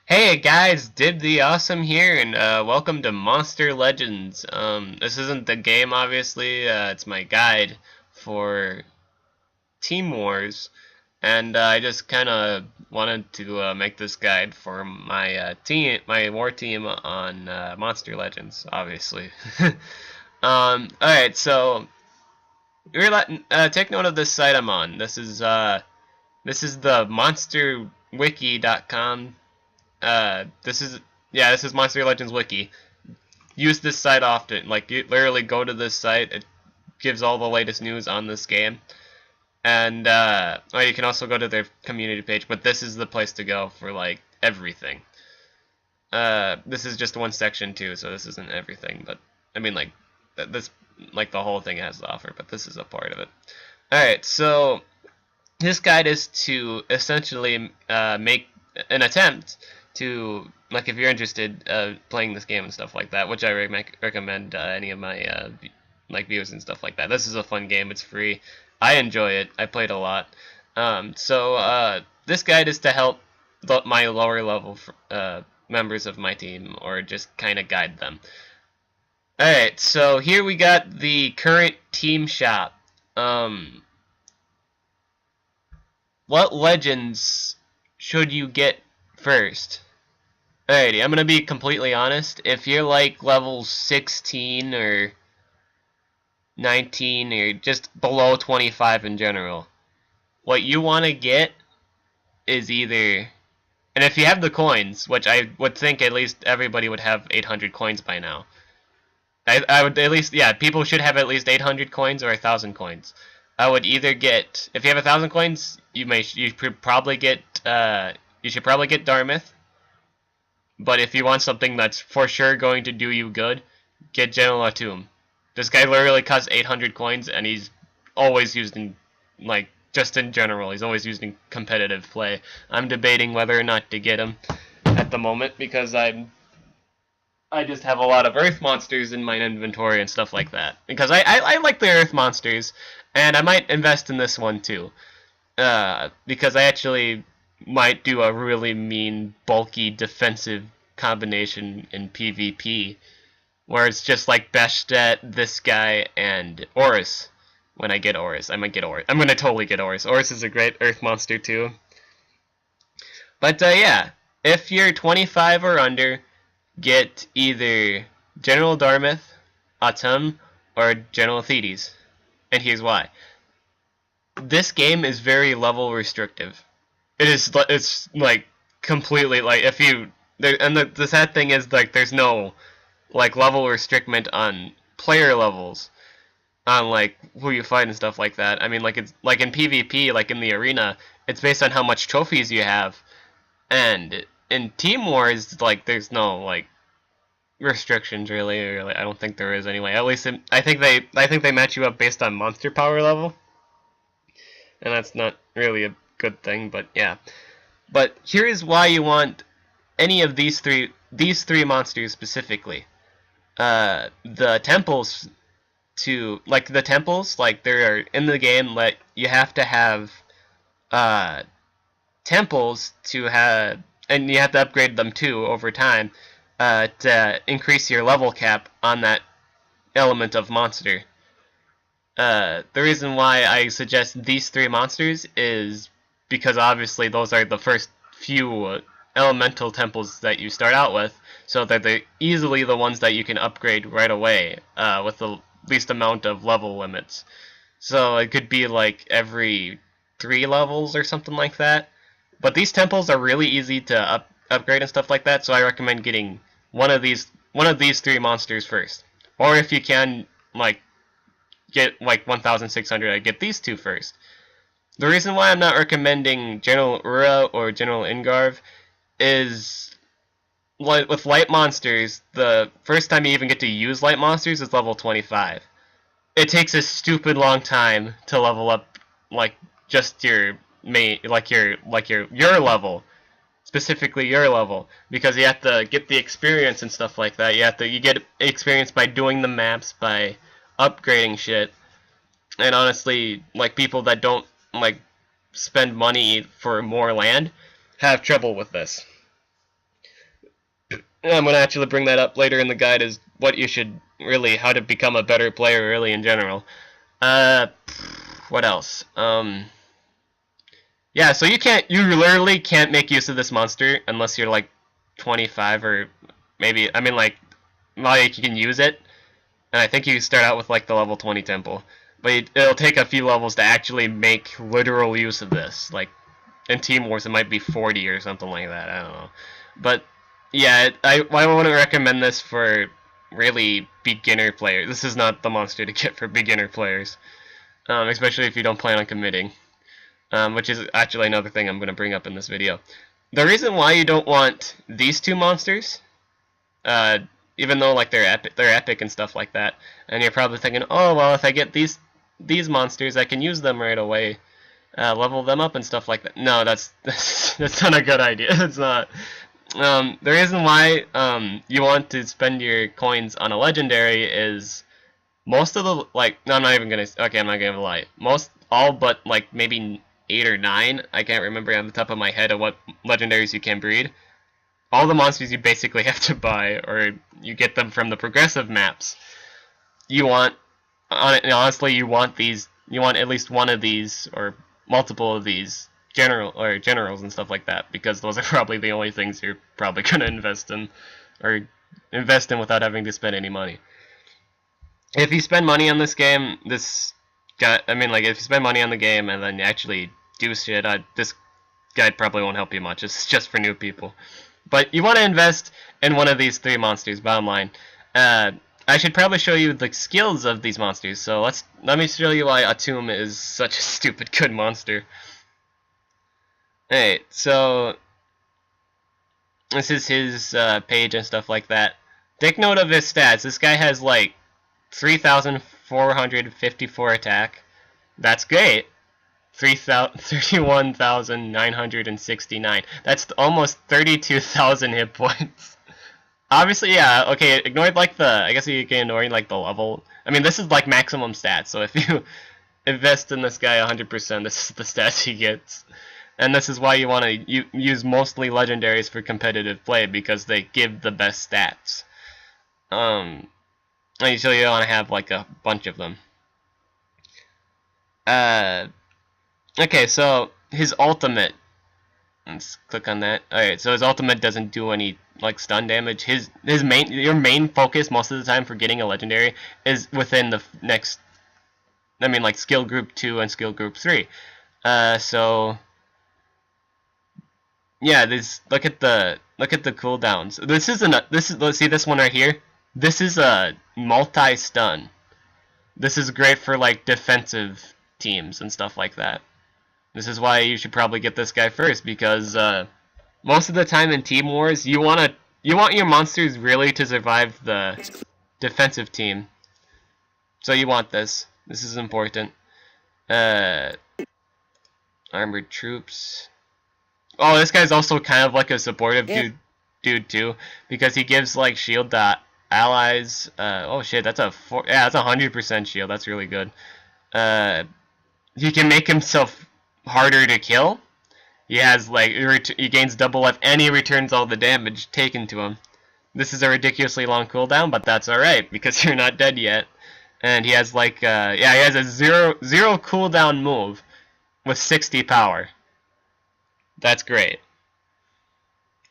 Hey guys, Did the Awesome here, and welcome to Monster Legends. This isn't the game, obviously. It's my guide for Team Wars, and I just kind of wanted to make this guide for my my war team on Monster Legends, obviously. All right, so take note of this site I'm on. This is the MonsterWiki.com. This is this is Monster Legends Wiki. Use this site often. Like, you literally go to this site. It gives all the latest news on this game. And you can also go to their community page, but this is the place to go for like everything. This is just one section too, so this isn't everything. But I mean, like this, like the whole thing has to offer, but this is a part of it. All right, so this guide is to essentially make an attempt to, like, if you're interested playing this game and stuff like that, which I recommend any of my like viewers and stuff like that. This is a fun game. It's free. I enjoy it. I played a lot. This guide is to help my lower level members of my team, or just kind of guide them. Alright, so here we got the current team shop. What legends should you get first? Alrighty, I'm gonna be completely honest. If you're like level 16 or 19 or just below 25 in general, what you want to get is either, and if you have the coins, which I would think at least everybody would have 800 coins by now. I would at least, yeah, people should have at least 800 coins or 1,000 coins. I would either get, if you have 1,000 coins, you should probably get Dartmouth. But if you want something that's for sure going to do you good, get General Atum. This guy literally costs 800 coins, and he's always used in, like, just in general, he's always used in competitive play. I'm debating whether or not to get him at the moment, because I just have a lot of Earth monsters in my inventory and stuff like that. Because I like the Earth monsters, and I might invest in this one too. Because I actually might do a really mean, bulky defensive combination in PvP, where it's just like Bastet, this guy, and Horus. When I get Horus, I might get Horus. I'm gonna totally get Horus. Horus is a great Earth monster too. But yeah, if you're 25 or under, get either General Dartmouth, Atum, or General Thetis. And here's why. This game is very level restrictive. It's like completely, like, if you there, and the sad thing is, like, there's no like level restriction on player levels, on like who you fight and stuff like that. I mean, like, it's like in PvP, like in the arena, it's based on how much trophies you have, and in Team Wars, like, there's no like restrictions really, or like, I don't think there is anyway. At least I think they match you up based on monster power level, and that's not really a good thing, but yeah. But here is why you want any of these three monsters specifically. The temples like, there are in the game, like, you have to have uh temples to have, and you have to upgrade them too over time, to increase your level cap on that element of monster. The reason why I suggest these three monsters is because obviously those are the first few elemental temples that you start out with, so that they're easily the ones that you can upgrade right away with the least amount of level limits. So it could be like every 3 levels or something like that. But these temples are really easy to upgrade and stuff like that, so I recommend getting one of these three monsters first. Or if you can, like, get like 1,600, I get these two first. The reason why I'm not recommending General Ura or General Ingarv is, like, with light monsters, the first time you even get to use light monsters is level 25. It takes a stupid long time to level up, like, just your main, like your level, specifically your level, because you have to get the experience and stuff like that. You get experience by doing the maps, by upgrading shit. And honestly, like, people that don't, like, spend money for more land have trouble with this. I'm gonna actually bring that up later in the guide, is what you should really, how to become a better player really in general. What else? Yeah, so you literally can't make use of this monster unless you're like 25 or maybe, I mean like you can use it, and I think you start out with like the level 20 temple, but it'll take a few levels to actually make literal use of this. Like in Team Wars, it might be 40 or something like that. I don't know, but yeah, I wouldn't recommend this for really beginner players. This is not the monster to get for beginner players, especially if you don't plan on committing. Which is actually another thing I'm going to bring up in this video. The reason why you don't want these two monsters, even though like they're epic and stuff like that, and you're probably thinking, oh well, if I get these monsters, I can use them right away, level them up and stuff like that. No, that's not a good idea. It's not. The reason why you want to spend your coins on a legendary is most of the, like, no, I'm not even gonna, okay, I'm not gonna lie. All but like maybe 8 or 9, I can't remember on the top of my head of what legendaries you can breed. All the monsters you basically have to buy, or you get them from the progressive maps. You want, honestly, you want at least one of these, or multiple of these, generals and stuff like that, because those are probably the only things you're probably gonna invest in, or invest in without having to spend any money. If you spend money on this game, if you spend money on the game and then you actually do shit, this guide probably won't help you much. It's just for new people. But you want to invest in one of these 3 monsters, bottom line. I should probably show you the skills of these monsters, so let me show you why Atum is such a stupid good monster. Alright, so this is his page and stuff like that. Take note of his stats. This guy has like 3,454 attack. That's great. 31,969. That's almost 32,000 hit points. Obviously, yeah, okay, ignore like I guess you can ignore like the level. I mean, this is like maximum stats, so if you invest in this guy 100%, this is the stats he gets. And this is why you want to use mostly legendaries for competitive play, because they give the best stats. And so you want to have like a bunch of them. Okay, so his ultimate. Let's click on that. Alright, so his ultimate doesn't do any like stun damage. Your main focus most of the time for getting a legendary is within the next, I mean like skill group 2 and skill group 3. So yeah, look at the cooldowns. Let's see this one right here. This is a multi-stun. This is great for like defensive teams and stuff like that. This is why you should probably get this guy first, because most of the time in Team Wars, you want your monsters really to survive the defensive team. So you want this. This is important. Armored troops. Oh, this guy's also kind of like a supportive dude too, because he gives like shield to allies. Oh shit, that's that's 100% shield. That's really good. He can make himself harder to kill. He has like he gains double life and he returns all the damage taken to him. This is a ridiculously long cooldown, but that's alright because you're not dead yet. And he has like he has a zero cooldown move with 60 power. That's great.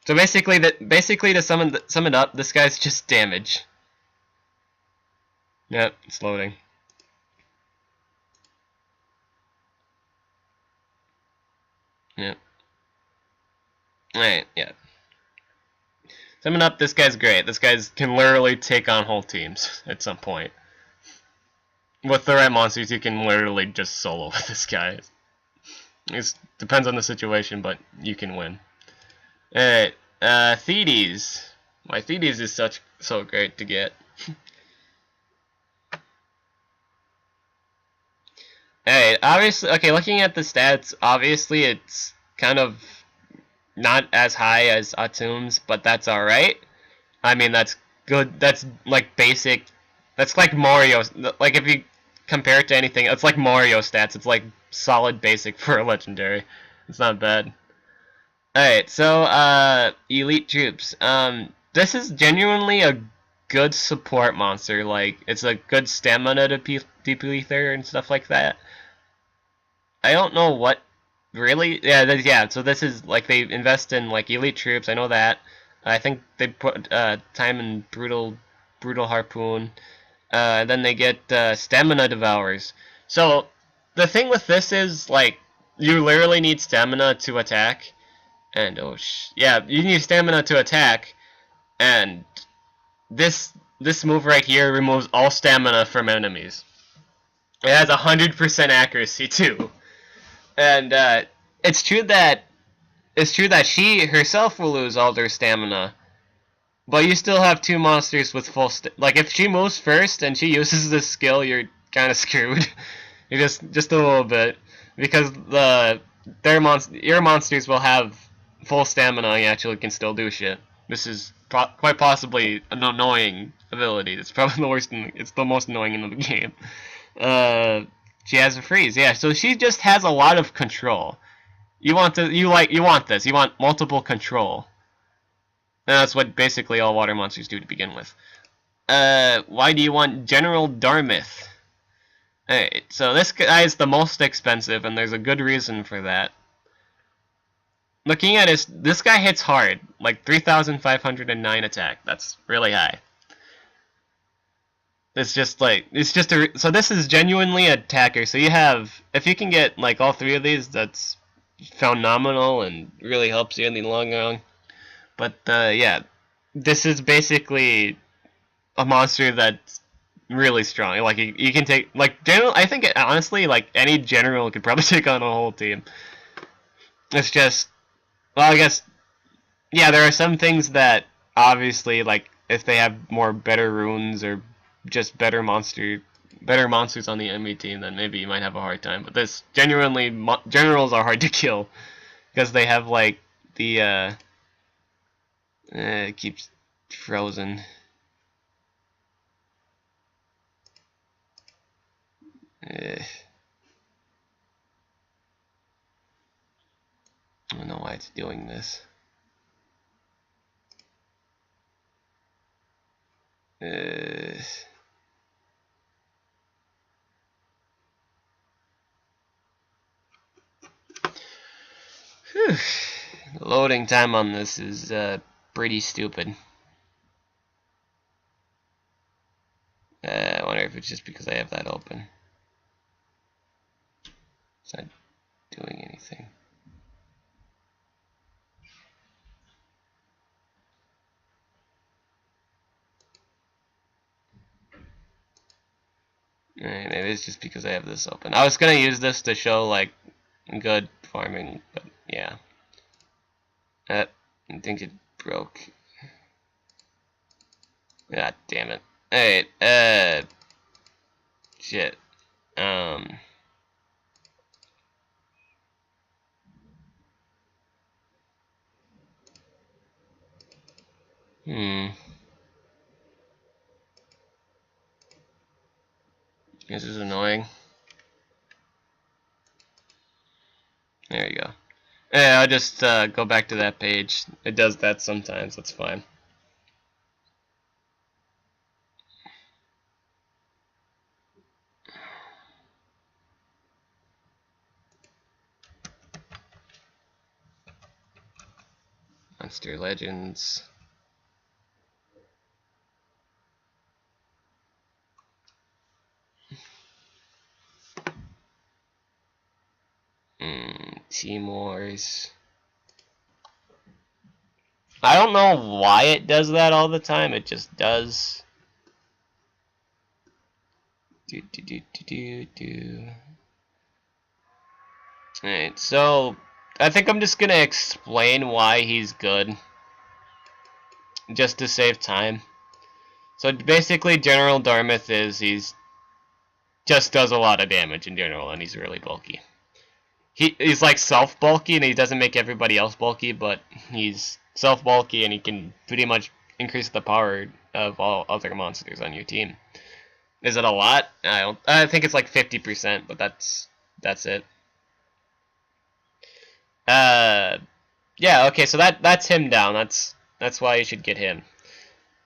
So basically to sum it up, this guy's just damage. Yep, it's loading. Yep. Alright, yeah. Summing up, this guy's great. This guy can literally take on whole teams at some point. With the right monsters, you can literally just solo with this guy. It depends on the situation, but you can win. Alright, Thedes. Why Thedes is so great to get. Alright, obviously, okay, looking at the stats, obviously it's kind of not as high as Atum's, but that's alright. I mean, that's good. That's like basic. That's like Mario. Like if you compare it to anything, it's like Mario stats. It's like solid basic for a legendary. It's not bad. Alright, so elite troops. this is genuinely a good support monster. Like, it's a good stamina depleter and stuff like that. I don't know what really. Yeah. So this is like they invest in like elite troops. I know that. I think they put time in brutal harpoon. Then they get stamina devours. So the thing with this is like you literally need stamina to attack, and yeah, you need stamina to attack, and this move right here removes all stamina from enemies. It has 100% accuracy too, and it's true that she herself will lose all their stamina, but you still have two monsters with full like if she moves first and she uses this skill, you're kind of screwed. You're just a little bit because your monsters will have full stamina and actually can still do shit. This is quite possibly an annoying ability. It's probably the worst. It's the most annoying in the game. She has a freeze. Yeah, so she just has a lot of control. You want this. You want this. You want multiple control. And that's what basically all water monsters do to begin with. Why do you want General Darmith? Alright, so this guy is the most expensive, and there's a good reason for that. Looking at this guy hits hard, like 3,509 attack. That's really high. So this is genuinely an attacker. So you have, if you can get like all three of these, that's phenomenal and really helps you in the long run. But yeah, this is basically a monster that's really strong. Like you can take like general. I think honestly, like any general could probably take on a whole team. It's just, well, I guess yeah. There are some things that obviously, like if they have better runes or just better monsters on the enemy team, then maybe you might have a hard time. But this genuinely generals are hard to kill because they have like the it keeps frozen. I don't know why it's doing this. Loading time on this is pretty stupid. I wonder if it's just because I have that open. It's not doing anything. Alright, maybe it's just because I have this open. I was gonna use this to show like good farming, but yeah. I think it broke. God damn it. Alright, shit. This is annoying. There you go. Yeah, I'll just go back to that page. It does that sometimes, that's fine. Monster Legends. Team Wars. I don't know why it does that all the time. It just does. Alright, so I think I'm just gonna explain why he's good. Just to save time. So basically General Darmith he's just does a lot of damage in general, and he's really bulky. He's like self-bulky, and he doesn't make everybody else bulky, but he's self-bulky, and he can pretty much increase the power of all other monsters on your team. Is it a lot? I think it's like 50%, but that's it. Yeah, okay, so that's him down. That's why you should get him.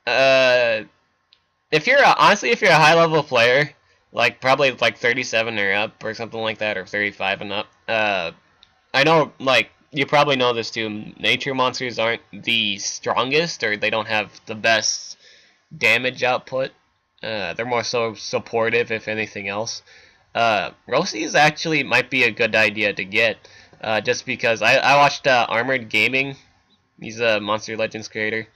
If you're honestly, if you're a high level player, like probably like 37 or up or something like that, or 35 and up, I know like you probably know this too. Nature monsters aren't the strongest, or they don't have the best damage output. They're more so supportive, if anything else. Rossi's actually might be a good idea to get, just because I watched Armored Gaming. He's a Monster Legends creator.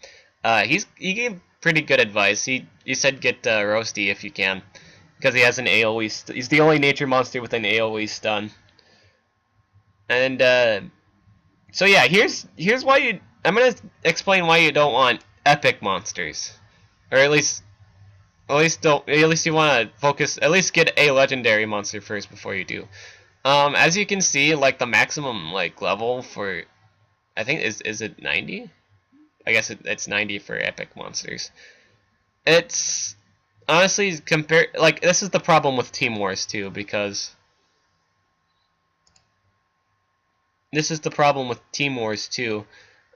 He gave pretty good advice. He said get Roasty if you can, because he has an AoE. He's the only nature monster with an AoE stun. And so yeah, here's why you. I'm gonna explain why you don't want epic monsters, or at least you want to focus. At least get a legendary monster first before you do. As you can see, like the maximum like level for, I think is it 90? I guess it's 90 for epic monsters. It's honestly compared, like this is the problem with Team Wars too, because this is the problem with Team Wars too.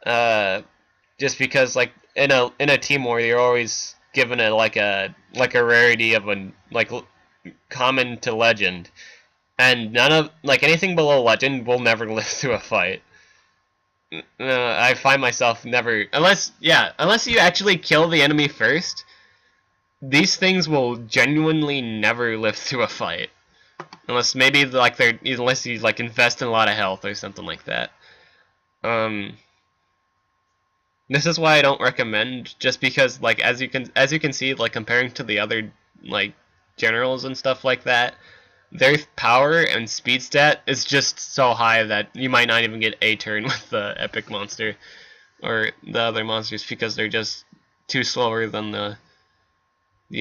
Just because like in a Team War you're always given a rarity of a like common to legend, and none of like anything below legend will never live through a fight. I find myself never, unless you actually kill the enemy first, these things will genuinely never live through a fight, unless maybe like unless you like invest in a lot of health or something like that. This is why I don't recommend, just because like as you can see, like comparing to the other like generals and stuff like that, their power and speed stat is just so high that you might not even get a turn with the epic monster or the other monsters, because they're just too slower than the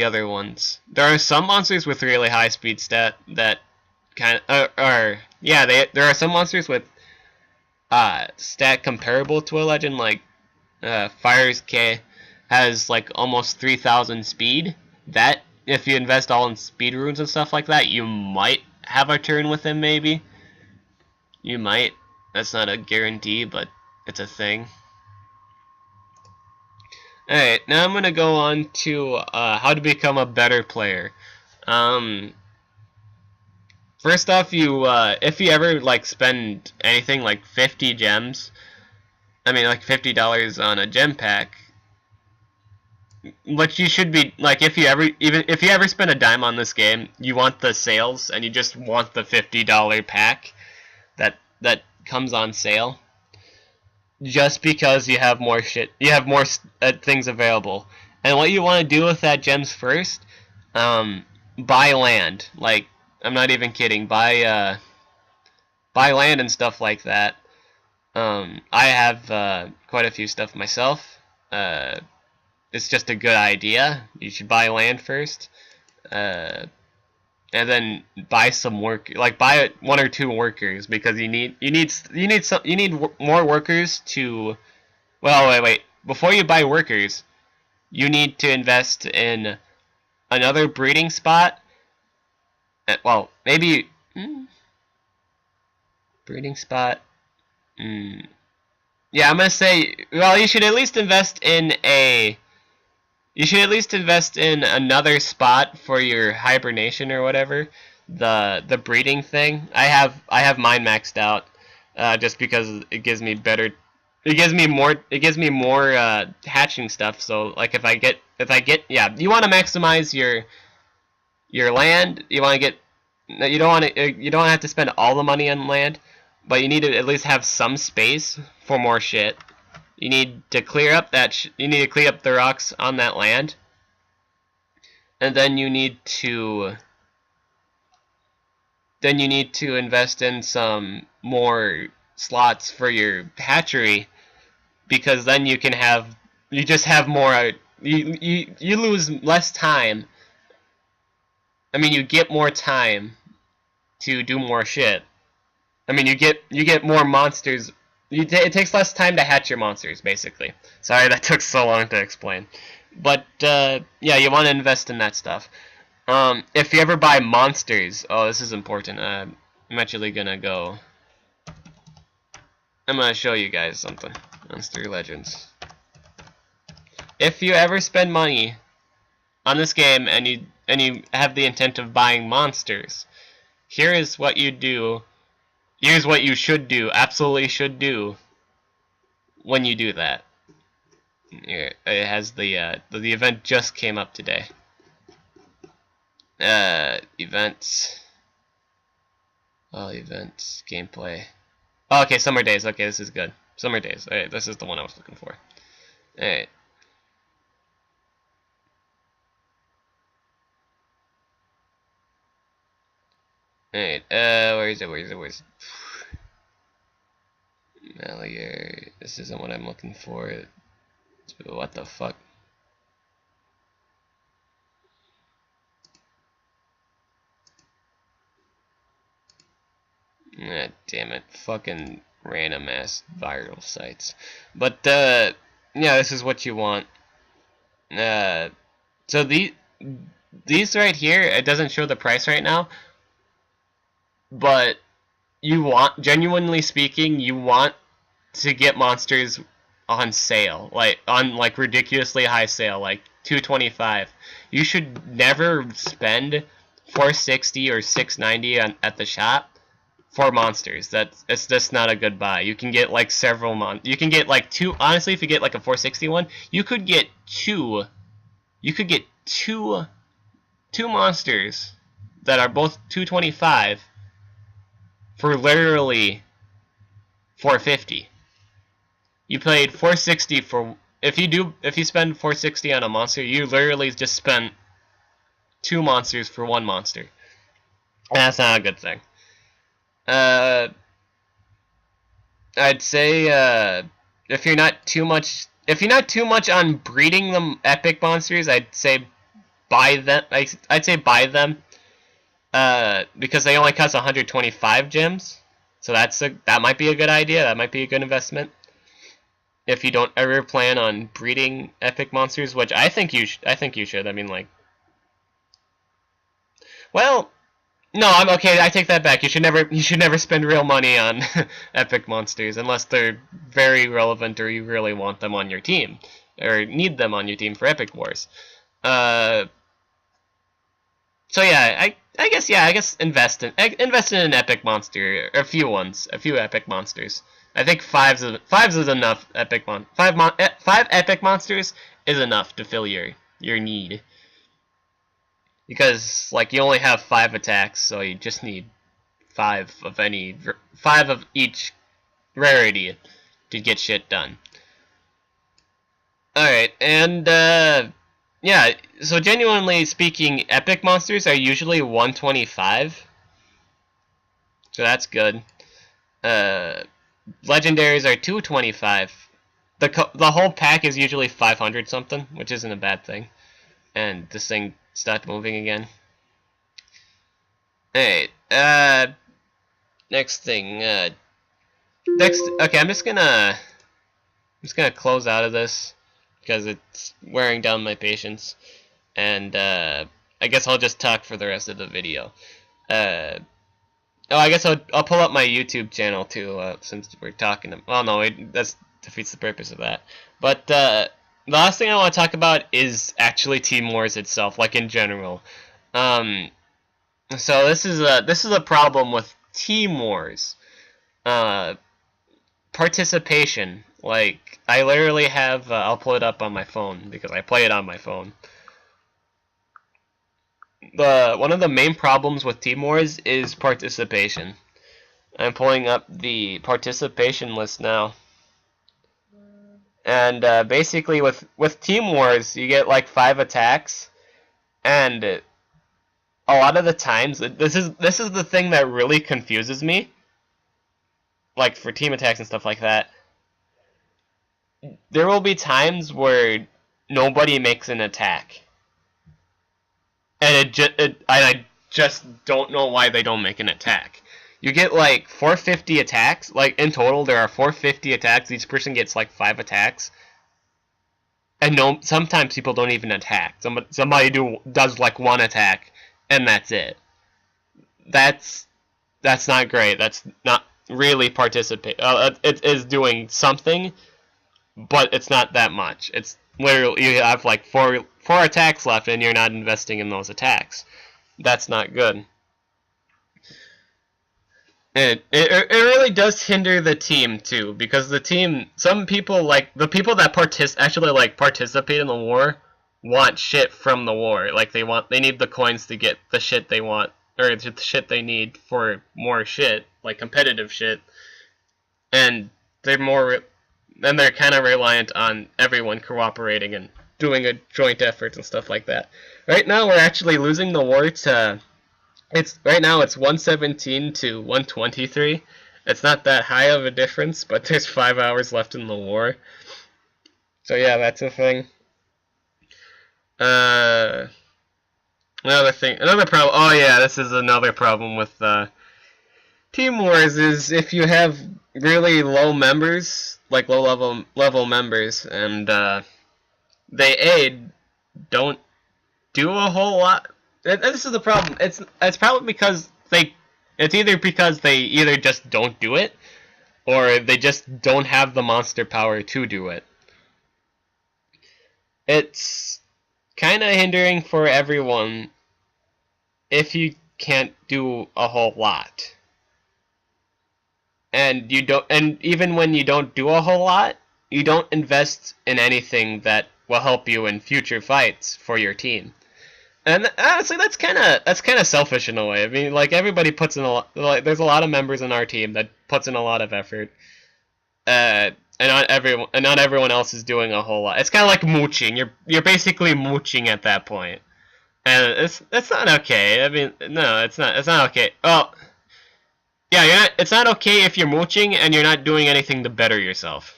other ones. There are some monsters with really high speed stat that kind of there are some monsters with stat comparable to a legend, like Fire's K has like almost 3,000 speed. That if you invest all in speed runes and stuff like that, you might have a turn with him, maybe. You might. That's not a guarantee, but it's a thing. Alright, now I'm going to go on to how to become a better player. First off, if you ever like spend anything like 50 gems, I mean like $50 on a gem pack, what you should be like, if you ever spend a dime on this game, you want the sales and you just want the $50 pack that comes on sale, just because you have more things available. And what you want to do with that gems first, buy land. Like, I'm not even kidding. Buy land and stuff like that. I have quite a few stuff myself. It's just a good idea. You should buy land first, and then buy some work. Like buy 1 or 2 workers, because you need more workers to. Well, wait. Before you buy workers, you need to invest in another breeding spot. Well, maybe breeding spot. Yeah, I'm gonna say. Well, you should at least invest in a. You should at least invest in another spot for your hibernation or whatever, the breeding thing. I have mine maxed out, just because it gives me more hatching stuff. So like if I get yeah, you want to maximize your land. You want to get, you don't have to spend all the money on land, but you need to at least have some space for more shit. You need to clear up the rocks on that land, and then you need to invest in some more slots for your hatchery, because then you just have more. You lose less time. I mean, you get more time to do more shit. I mean, you get more monsters. It takes less time to hatch your monsters, basically. Sorry that took so long to explain. But, yeah, you want to invest in that stuff. If you ever buy monsters... Oh, this is important. I'm actually gonna go... I'm gonna show you guys something. Monster Legends. if you ever spend money on this game and you have the intent of buying monsters, here is what you do. Here's what you should do, absolutely should do, when you do that. Here, it has the event just came up today. Events. Oh, events, gameplay. Oh, okay, summer days. Okay, this is good. Summer days. Alright, this is the one I was looking for. Alright. Alright, where is it? Melier. This isn't what I'm looking for. What the fuck? Ah, damn it. Fucking random ass viral sites. But, yeah, this is what you want. So these right here, it doesn't show the price right now, but you want, genuinely speaking, you want to get monsters on sale, on ridiculously high sale, like $225. You should never spend $460 or $690 at the shop for monsters. It's just not a good buy. You can get like several you can get like two. Honestly, if you get like a 460 one, you could get two. You could get two monsters that are both 225 for literally 450. You paid 460 for if you spend 460 on a monster, you literally just spent two monsters for one monster. And that's not a good thing. I'd say if you're not too much on breeding them epic monsters, I'd say buy them. I'd say buy them because they only cost 125 gems. So that might be a good idea. That might be a good investment. If you don't ever plan on breeding epic monsters, which I think you should. I mean, like, well, no, I'm okay. I take that back. You should never spend real money on epic monsters unless they're very relevant or you really want them on your team or need them on your team for Epic Wars. So yeah, I guess invest in an epic monster, a few epic monsters. I think five is enough. Five epic monsters is enough to fill your need. Because, like, you only have 5 attacks, so you just need 5 of each rarity to get shit done. Alright, and, yeah, so genuinely speaking, epic monsters are usually 125. So that's good. Legendaries are 225. The whole pack is usually 500 something, which isn't a bad thing. And this thing stopped moving again. Alright, next thing, okay, I'm just gonna close out of this, because it's wearing down my patience, and, I guess I'll just talk for the rest of the video. Oh, I guess I'll pull up my YouTube channel, too, since we're talking, well, no, that defeats the purpose of that, but, the last thing I want to talk about is actually Team Wars itself, like in general. So this is a problem with Team Wars. Participation. Like, I literally have, I'll pull it up on my phone because I play it on my phone. One of the main problems with Team Wars is participation. I'm pulling up the participation list now. And basically, with Team Wars, you get like 5 attacks, and a lot of the times, this is the thing that really confuses me. Like for team attacks and stuff like that, there will be times where nobody makes an attack, and I just don't know why they don't make an attack. You get like 450 attacks. Like in total, there are 450 attacks. Each person gets like 5 attacks, and sometimes people don't even attack. Somebody does like 1 attack, and that's it. That's not great. That's not really participate. It is doing something, but it's not that much. It's literally you have like four attacks left and you're not investing in those attacks. That's not good. It really does hinder the team too, because the team, some people, like the people that actually like participate in the war want shit from the war. Like they need the coins to get the shit they want, or the shit they need for more shit, like competitive shit. And they're more then they're kind of reliant on everyone cooperating and doing a joint effort and stuff like that. Right now we're actually losing the war to it's right now it's 117 to 123. It's not that high of a difference, but there's 5 hours left in the war. So yeah, that's a thing. Uh, another problem. Oh yeah, this is another problem with Team Wars is if you have really low members, like low level members, and they don't do a whole lot. This is the problem. It's probably because it's either because they either just don't do it, or they just don't have the monster power to do it. It's kind of hindering for everyone if you can't do a whole lot. And even when you don't do a whole lot, you don't invest in anything that will help you in future fights for your team. And honestly, that's kind of selfish in a way. I mean, like everybody puts in a lot. Like, there's a lot of members in our team that puts in a lot of effort, and not everyone else is doing a whole lot. It's kind of like mooching. You're basically mooching at that point, and it's not okay. I mean, no, it's not. It's not okay. Well, yeah, you're not. It's not okay if you're mooching and you're not doing anything to better yourself.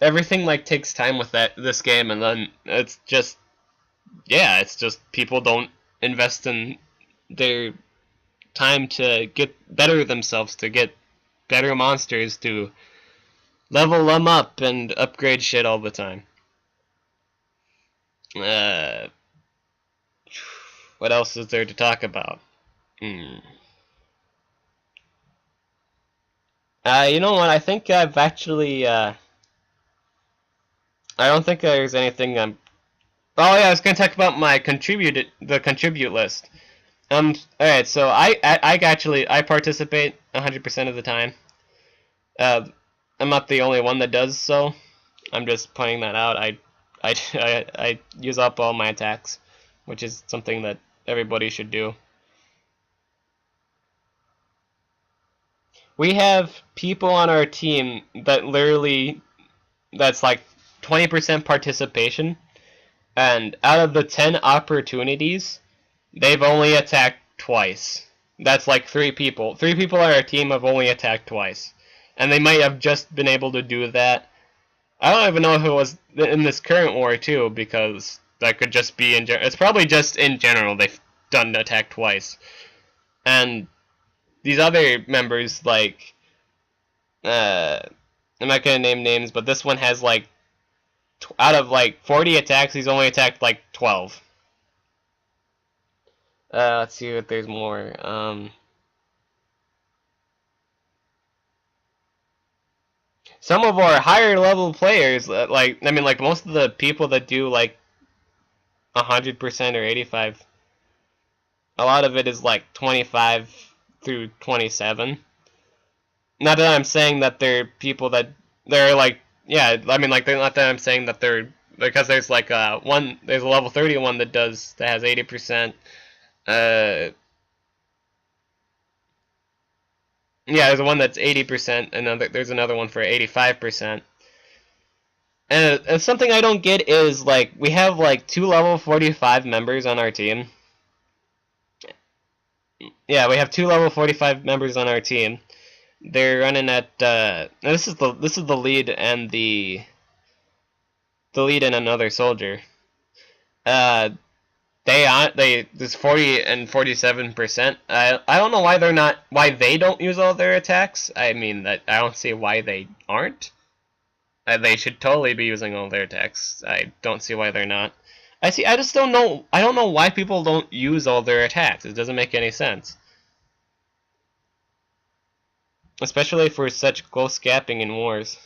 Everything like takes time with this game, and then it's just people don't invest in their time to get better themselves, to get better monsters, to level them up and upgrade shit all the time. What else is there to talk about? You know what? I think I've actually I don't think there's anything I'm. Oh yeah, I was gonna talk about my the contribute list. Alright, so I participate 100% of the time. I'm not the only one that does so. I'm just pointing that out. I use up all my attacks, which is something that everybody should do. We have people on our team that that's like 20% participation, and out of the 10 opportunities, they've only attacked twice. That's like 3 people. 3 people on our team have only attacked twice. And they might have just been able to do that. I don't even know if it was in this current war too, because that could just be in general. It's probably just in general they've done attack twice. And these other members, like, I'm not gonna name names, but this one has like, out of like 40 attacks, he's only attacked like 12. Let's see if there's more. Some of our higher level players, like most of the people that do like 100% or 85, a lot of it is like 25 through 27. Not that I'm saying that they're people that they're like, yeah, I mean, like, not that I'm saying that they're, because there's like there's a level 31 that has 80%. Yeah, there's one that's 80%, and there's another one for 85%. And something I don't get is, like, we have like 2 level 45 members on our team. Yeah, we have 2 level 45 members on our team. They're running at this is the lead and the lead and another soldier. There's 40 and 47%. I don't know why they don't use all their attacks. I mean, that I don't see why they aren't. They should totally be using all their attacks. I don't see why they're not. I just don't know. I don't know why people don't use all their attacks. It doesn't make any sense. Especially for such close gapping in wars.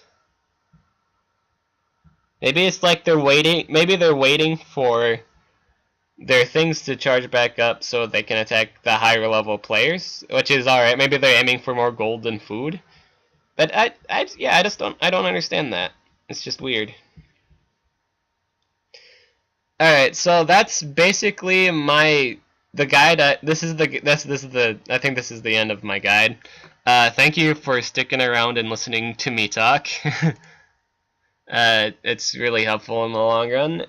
Maybe it's like they're waiting. Maybe they're waiting for their things to charge back up so they can attack the higher level players, which is alright. Maybe they're aiming for more gold than food. But yeah, I don't understand that. It's just weird. Alright, so that's basically the guide. I think this is the end of my guide. Thank you for sticking around and listening to me talk. It's really helpful in the long run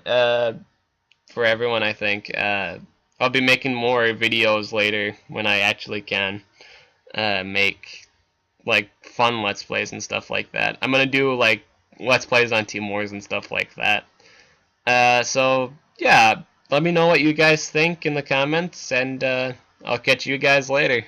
for everyone, I think. I'll be making more videos later when I actually can make like fun Let's Plays and stuff like that. I'm gonna do like Let's Plays on Team Wars and stuff like that. So yeah, let me know what you guys think in the comments, and I'll catch you guys later.